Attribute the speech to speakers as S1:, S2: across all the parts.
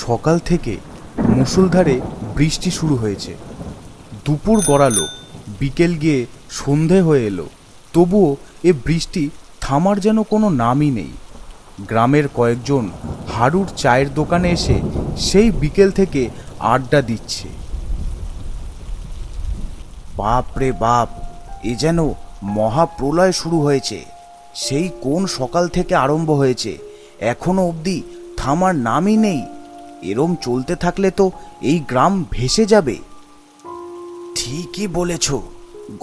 S1: সকাল থেকে মুষলধারে বৃষ্টি শুরু হয়েছে। দুপুর গড়ালো, বিকেল গিয়ে সন্ধে হয়ে এলো, তবুও এ বৃষ্টি থামার যেন কোনো নামই নেই। গ্রামের কয়েকজন হাড়ুর চায়ের দোকানে এসে সেই বিকেল থেকে আড্ডা দিচ্ছে। বাপ রে বাপ, এ যেন মহাপ্রলয় শুরু হয়েছে। সেই কোন সকাল থেকে আরম্ভ হয়েছে, এখনো অবধি থামার নামই নেই। এরম চলতে থাকলে তো এই গ্রাম ভেসে যাবে। ঠিকই বলেছ,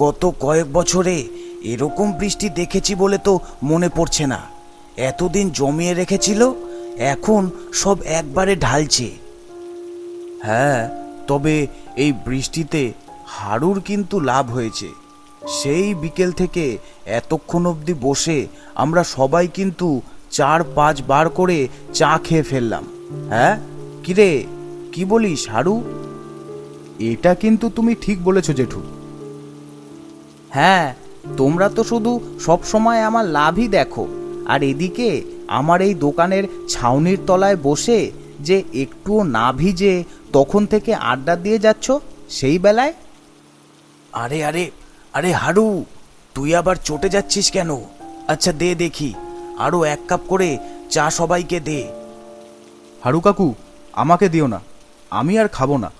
S1: গত কয়েক বছরে এরকম বৃষ্টি দেখেছি বলে তো মনে পড়ছে না। এতদিন জমিয়ে রেখেছিল, এখন সব একবারে ঢালছে। হ্যাঁ, তবে এই বৃষ্টিতে হাড়ুর কিন্তু লাভ হয়েছে। সেই বিকেল থেকে এতক্ষণ অবধি বসে আমরা সবাই কিন্তু 4-5 বার করে চা খেয়ে ফেললাম। হ্যাঁ কিরে, কি বলিস হাড়ু? এটা কিন্তু তুমি ঠিক বলেছ জেঠু। হ্যাঁ, তোমরা তো শুধু সব সময় আমার লাভই দেখো, আর এদিকে আমার এই দোকানের ছাউনির তলায় বসে যে একটুও না ভিজে তখন থেকে আড্ডা দিয়ে যাচ্ছ সেই বেলায়। আরে আরে আরে হাড়ু, তুই আবার চটে যাচ্ছিস কেন? আচ্ছা দে দেখি, আরও 1 কাপ করে চা সবাইকে দে। হাড়ু কাকু, আমাকে দিও না, আমি আর খাবো না।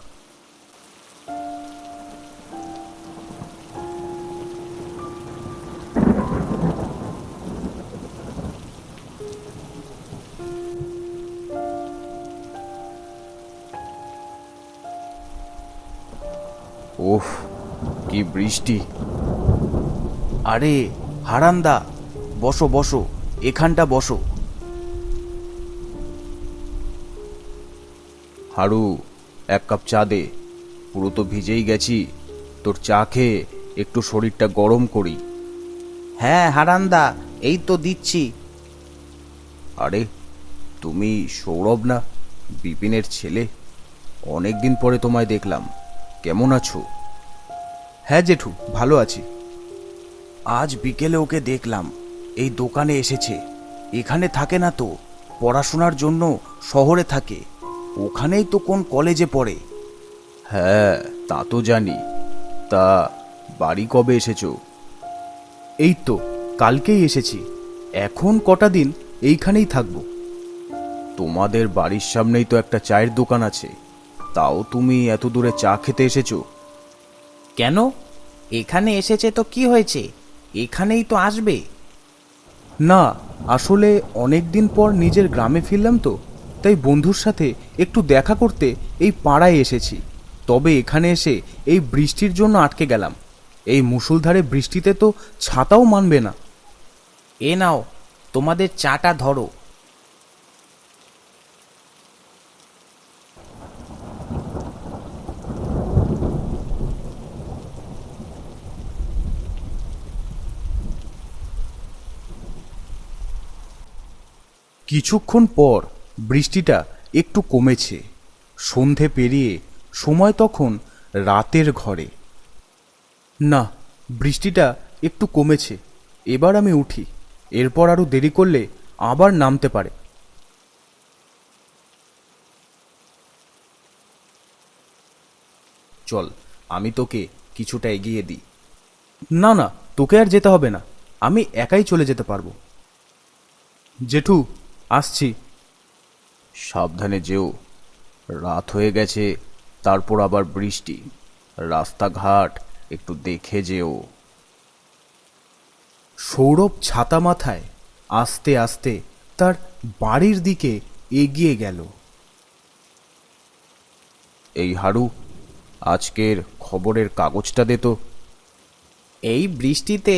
S1: ওহ, কি বৃষ্টি! আরে হারান্দা, বসো বসো, এখানটা বসো। হাড়ু, 1 কাপ চা দে। পুরো তো ভিজেই গেছি, তোর চা খেয়ে একটু শরীরটা গরম করি। হ্যাঁ হারান্দা, এই তো দিচ্ছি। আরে তুমি সৌরভ না, বিপিনের ছেলে? অনেকদিন পরে তোমায় দেখলাম, কেমন আছো? হ্যাঁ জেঠু, ভালো আছি। আজ বিকেলে ওকে দেখলাম, এই দোকানে এসেছে। এখানে থাকে না তো, পড়াশোনার জন্য শহরে থাকে। ওখানেই তো কোন কলেজে পড়ে। হ্যাঁ তা তো জানি। তা বাড়ি কবে এসেছো? এই তো কালকেই এসেছি। এখন কটা দিন এইখানেই থাকবো। তোমাদের বাড়ির সামনেই তো একটা চায়ের দোকান আছে, তাও তুমি এত দূরে চা খেতে এসেছো? কেন, এখানে এসেছে তো কি হয়েছে, এখানেই তো আসবে। না, আসলে অনেক দিন পর নিজের গ্রামে ফিরলাম তো, তাই বন্ধুর সাথে একটু দেখা করতে এই পাড়ায় এসেছি। তবে এখানে এসে এই বৃষ্টির জন্য আটকে গেলাম। এই মুষলধারে বৃষ্টিতে তো ছাতাও মানবে না। এ নাও, তোমাদের চাটা ধরো। কিছুক্ষণ পর বৃষ্টিটা একটু কমেছে। সন্ধে পেরিয়ে সময় তখন রাতের ঘরে। না, বৃষ্টিটা একটু কমেছে, এবার আমি উঠি। এরপর আরও দেরি করলে আবার নামতে পারে। চল, আমি তোকে কিছুটা এগিয়ে দিই। না না, তোকে আর যেতে হবে না, আমি একাই চলে যেতে পারবো। জেঠু, আসছি। সাবধানে যেও, রাত হয়ে গেছে, তারপর আবার বৃষ্টি। রাস্তাঘাট একটু দেখে যেও। সৌরভ ছাতা মাথায় আস্তে আস্তে তার বাড়ির দিকে এগিয়ে গেল। এই হাড়ু, আজকের খবরের কাগজটা দে তো। এই বৃষ্টিতে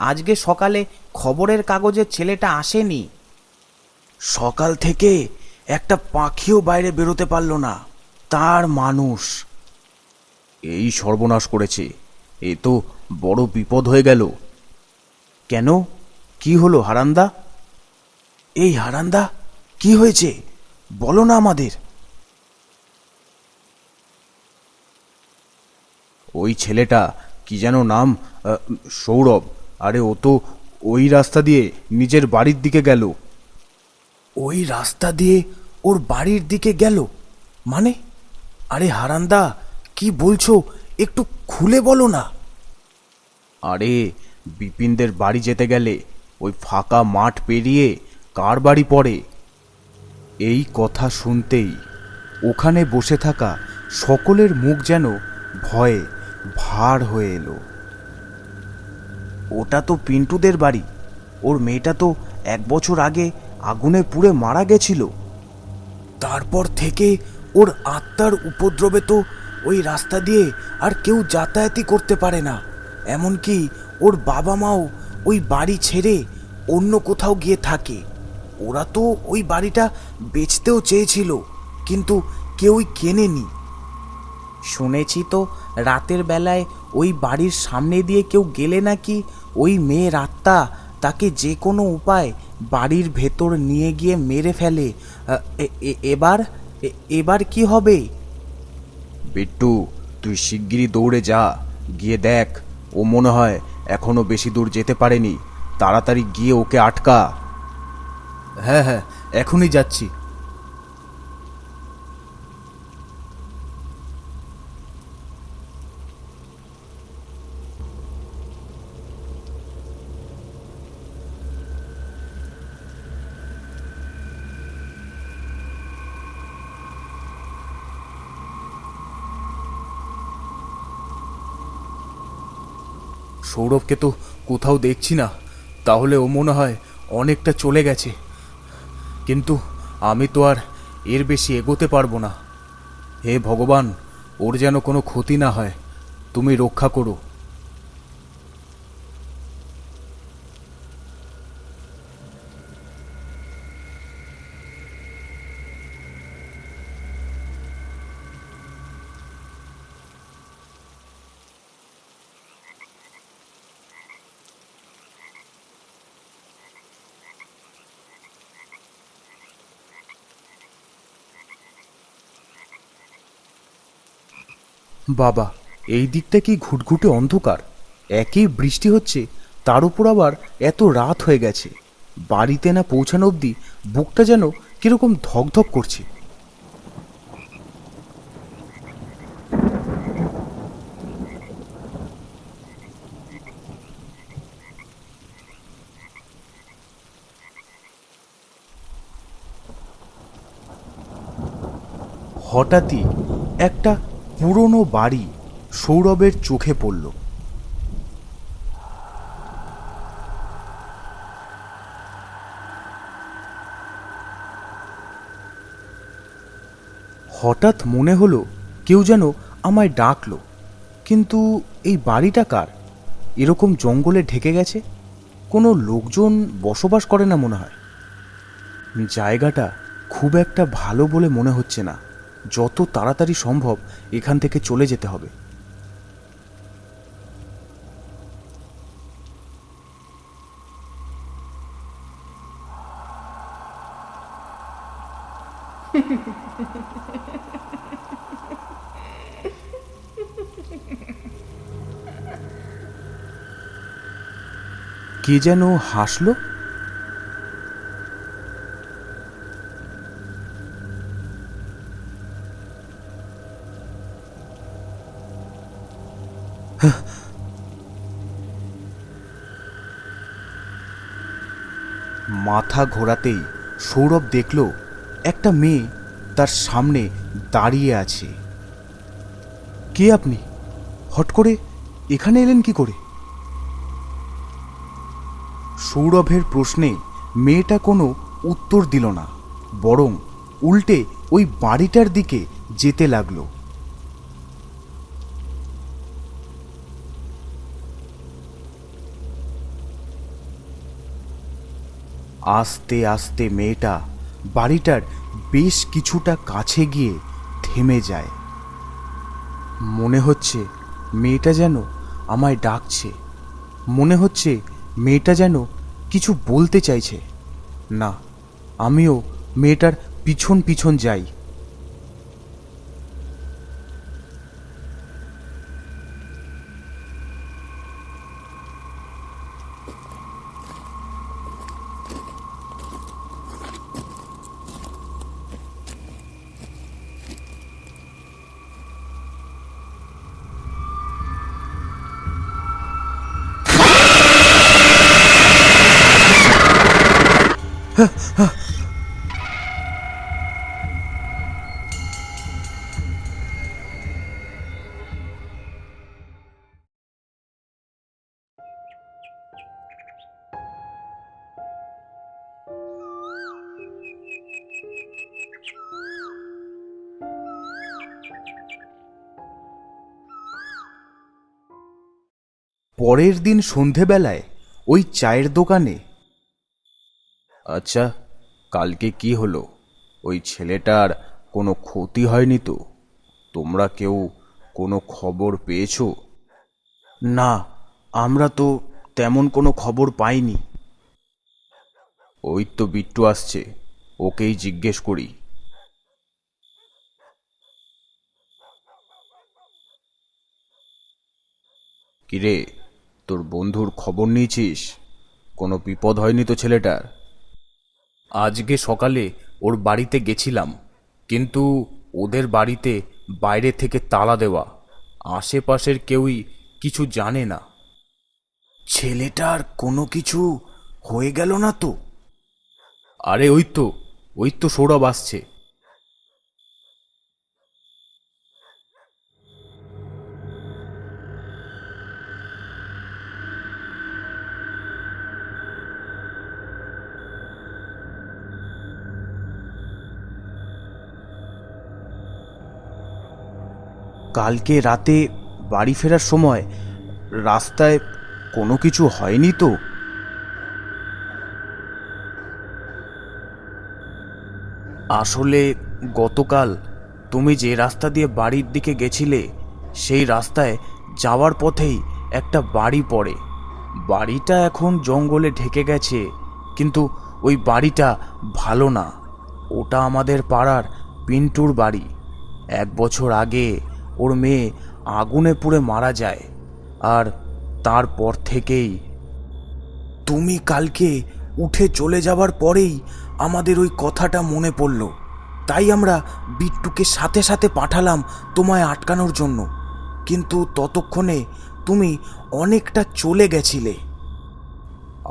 S1: আজকে সকালে খবরের কাগজের ছেলেটা আসেনি। সকাল থেকে একটা পাখিও বাইরে বেরোতে পারল না, তার মানুষ। এই সর্বনাশ করেছে, এ তো বড় বিপদ হয়ে গেল। কেন, কি হলো হারান্দা? এই হারান্দা, কি হয়েছে বলো না আমাদের। ওই ছেলেটা, কি যেন নাম, সৌরভ। আরে ও তো ওই রাস্তা দিয়ে নিজের বাড়ির দিকে গেল। ওই রাস্তা দিয়ে ওর বাড়ির দিকে গেল? মানে? আরে হারান্দা, কি বলছো? একটু খুলে বলো না। আরে, বিপিনদের বাড়ি যেতে গেলে ওই ফাঁকা মাঠ পেরিয়ে কার বাড়ি পড়ে? এই কথা শুনতেই ওখানে বসে থাকা সকলের মুখ যেন ভয়ে ভার হয়ে এলো। ওটা তো পিন্টুদের বাড়ি। ওর মেয়েটা তো 1 বছর আগে আগুনে পুড়ে মারা গেছিল। তারপর থেকে ওর আত্মার উপদ্রবে তো ওই রাস্তা দিয়ে আর কেউ যাতায়াতই করতে পারে না। এমনকি ওর বাবা মাও ওই বাড়ি ছেড়ে অন্য কোথাও গিয়ে থাকে। ওরা তো ওই বাড়িটা বেচতেও চেয়েছিল, কিন্তু কেউই কেনেনি। শুনেছি তো রাতের বেলায় ওই বাড়ির সামনে দিয়ে কেউ গেলে নাকি ওই মেয়ের আত্মা তাকে যে কোনো উপায় বাড়ির ভেতর নিয়ে গিয়ে মেরে ফেলে। এবার এবার কি হবে? বিট্টু, তুই শিগগিরই দৌড়ে যা, গিয়ে দেখ। ও মনে হয় এখনো বেশি দূর যেতে পারেনি। তাড়াতাড়ি গিয়ে ওকে আটকা। হ্যাঁ হ্যাঁ, এখনই যাচ্ছি। সৌরভকে তো কোথাও দেখছি না। তাহলে ও মনে হয় অনেকটা চলে গেছে, কিন্তু আমি তো আর এর বেশি এগোতে পারবো না। হে ভগবান, ওর যেন কোনো ক্ষতি না হয়, তুমি রক্ষা করো। বাবা, এই দিকটা কি ঘুটঘুটে অন্ধকার! একেই বৃষ্টি হচ্ছে, তার উপর আবার এত রাত হয়ে গেছে। বাড়িতে না পৌঁছানো অবধি বুকটা যেন কিরকম ধকধক করছে। হঠাৎই একটা পুরনো বাড়ি সৌরভের চোখে পড়ল। হঠাৎ মনে হলো কেউ যেন আমায় ডাকলো, কিন্তু এই বাড়িটা কার? এরকম জঙ্গলে ঢেকে গেছে, কোনো লোকজন বসবাস করে না মনে হয়। জায়গাটা খুব একটা ভালো বলে মনে হচ্ছে না। যত তাড়াতাড়ি সম্ভব এখান থেকে চলে যেতে হবে। কে যেন হাসলো। মাথা ঘোরাতেই সৌরভ দেখল একটা মেয়ে তার সামনে দাঁড়িয়ে আছে। কে আপনি? হট করে এখানে এলেন কি করে? সৌরভের প্রশ্নে মেয়েটা কোনো উত্তর দিল না, বরং উল্টে ওই বাড়িটার দিকে যেতে লাগলো। আস্তে আস্তে মেয়েটা বাড়িটার বেশ কিছুটা কাছে গিয়ে থেমে যায়। মনে হচ্ছে মেয়েটা যেন আমায় ডাকছে। মনে হচ্ছে মেয়েটা যেন কিছু বলতে চাইছে। না, আমিও মেয়েটার পিছন পিছন যাই। পরের দিন সন্ধেবেলায় ওই চায়ের দোকানে। আচ্ছা, কালকে কি হলো? ওই ছেলেটার কোনো ক্ষতি হয়নি তো? তোমরা কেউ কোনো খবর পেয়েছো? না, আমরা তো তেমন কোনো খবর পাইনি। ওই তো বিট্টু আসছে, ওকেই জিজ্ঞেস করি। কিরে, তোর বন্ধুর খবর নিয়েছিস? কোনো বিপদ হয়নি তো ছেলেটার? আজকে সকালে ওর বাড়িতে গেছিলাম, কিন্তু ওদের বাড়িতে বাইরে থেকে তালা দেওয়া, আশেপাশের কেউই কিছু জানে না। ছেলেটার কোনো কিছু হয়ে গেল না তো? আরে ওই তো সৌরভ আসছে। কালকে রাতে বাড়ি ফেরার সময় রাস্তায় কোনো কিছু হয়নি তো? আসলে গতকাল তুমি যে রাস্তা দিয়ে বাড়ির দিকে গেছিলে, সেই রাস্তায় যাওয়ার পথেই একটা বাড়ি পড়ে। বাড়িটা এখন জঙ্গলে ঢেকে গেছে, কিন্তু ওই বাড়িটা ভালো না। ওটা আমাদের পাড়ার পিন্টুর বাড়ি। 1 বছর আগে ওর মেয়ে আগুনে পুড়ে মারা যায়, আর তারপর থেকেই। তুমি কালকে উঠে চলে যাবার পরেই আমাদের ওই কথাটা মনে পড়ল, তাই আমরা বিট্টুকে সাথে সাথে পাঠালাম তোমায় আটকানোর জন্য। কিন্তু ততক্ষণে তুমি অনেকটা চলে গেছিলে।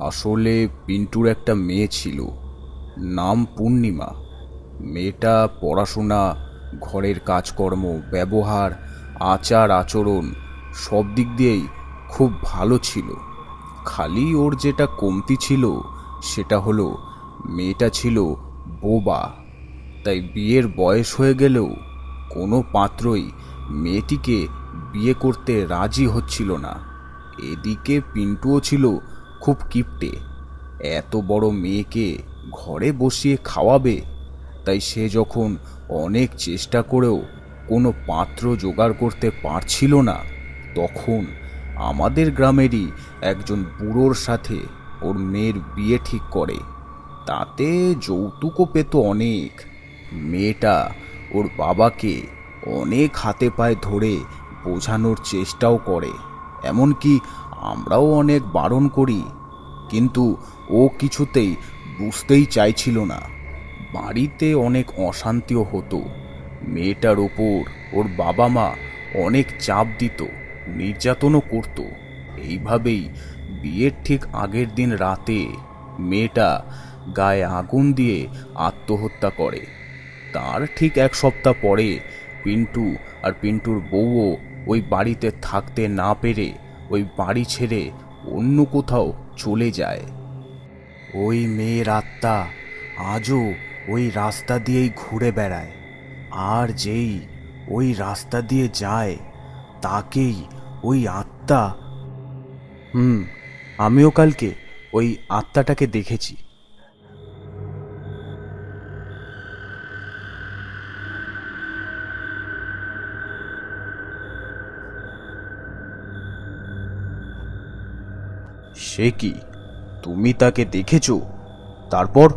S1: আসলে পিন্টুর একটা মেয়ে ছিল, নাম পূর্ণিমা। মেয়েটা পড়াশোনা, ঘরের কাজকর্ম, ব্যবহার, আচার আচরণ সব দিক দিয়েই খুব ভালো ছিল। খালি ওর যেটা কমতি ছিল সেটা হলো মেয়েটা ছিল বোবা। তাই বিয়ের বয়স হয়ে গেলেও কোনো পাত্রই মেয়েটিকে বিয়ে করতে রাজি হচ্ছিল না। এদিকে পিন্টুও ছিল খুব কিপটে, এত বড় মেয়েকে ঘরে বসিয়ে খাওয়াবে। তাই সে যখন অনেক চেষ্টা করেও কোনো পাত্র জোগাড় করতে পারছিল না, তখন আমাদের গ্রামেরই একজন বুড়োর সাথে ওর মেয়ের বিয়ে ঠিক করে। তাতে যৌতুকও পেত অনেক। মেয়েটা ওর বাবাকে অনেক হাতে পায়ে ধরে বোঝানোর চেষ্টাও করে, এমনকি আমরাও অনেক বারণ করি, কিন্তু ও কিছুতেই বুঝতেই চাইছিল না। বাড়িতে অনেক অশান্তিও হতো। মেয়েটার ওপর ওর বাবা মা অনেক চাপ দিত, নির্যাতনও করত। এইভাবেই বিয়ের ঠিক আগের দিন রাতে মেয়েটা গায়ে আগুন দিয়ে আত্মহত্যা করে। তার ঠিক 1 সপ্তাহ পরে পিন্টু আর পিন্টুর বউও ওই বাড়িতে থাকতে না পেরে ওই বাড়ি ছেড়ে অন্য কোথাও চলে যায়। ওই মেয়ের আত্মা আজও ওই রাস্তা দিয়েই ঘুরে বেড়ায়, আর যেই ওই রাস্তা দিয়ে যায় তাকেই ওই আত্মা। আমিও কালকে ওই আত্মাটাকে দেখেছি। সে কি, তুমি তাকে দেখেছো? তারপর?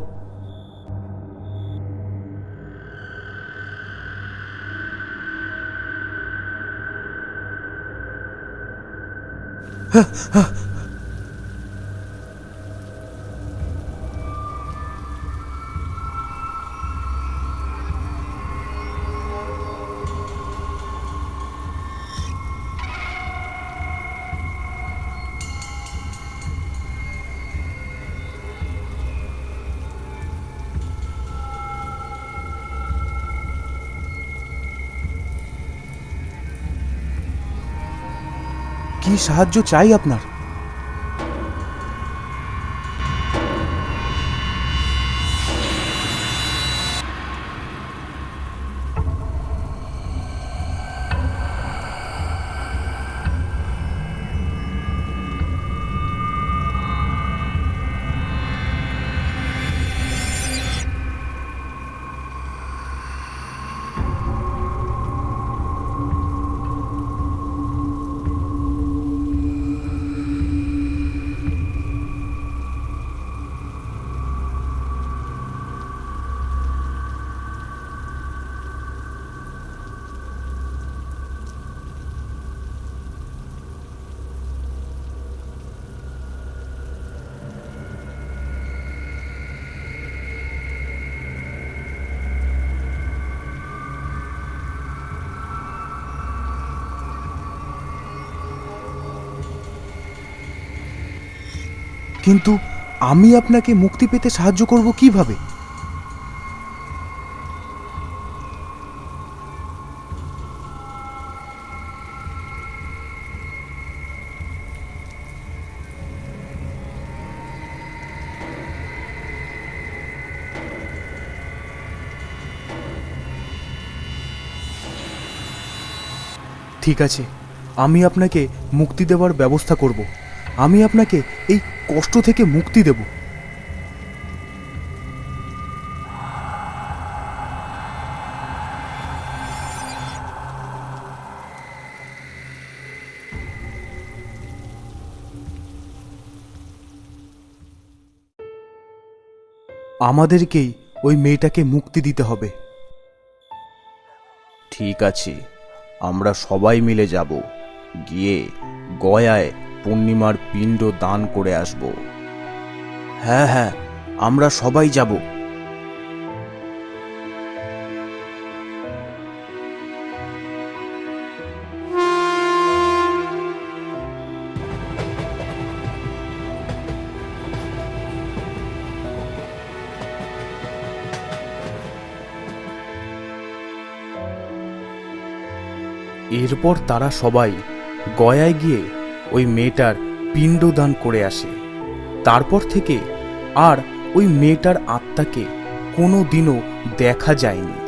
S1: কি সাহায্য চাই আপনার? কিন্তু আমি আপনাকে মুক্তি পেতে সাহায্য করব কিভাবে? ঠিক আছে, আমি আপনাকে মুক্তি দেওয়ার ব্যবস্থা করব। আমি আপনাকে এই কষ্ট থেকে মুক্তি দেব। আমাদেরকেই ওই মেয়েটাকে মুক্তি দিতে হবে। ঠিক আছে, আমরা সবাই মিলে যাব, গিয়ে গয়ায় পূর্ণিমার পিণ্ড দান করে আসব। হ্যাঁ হ্যাঁ, আমরা সবাই যাব। এরপর তারা সবাই গয়ায় গিয়ে ওই মেয়েটার পিণ্ডদান করে আসে। তারপর থেকে আর ওই মেয়েটার আত্মাকে কোনো দিনও দেখা যায়নি।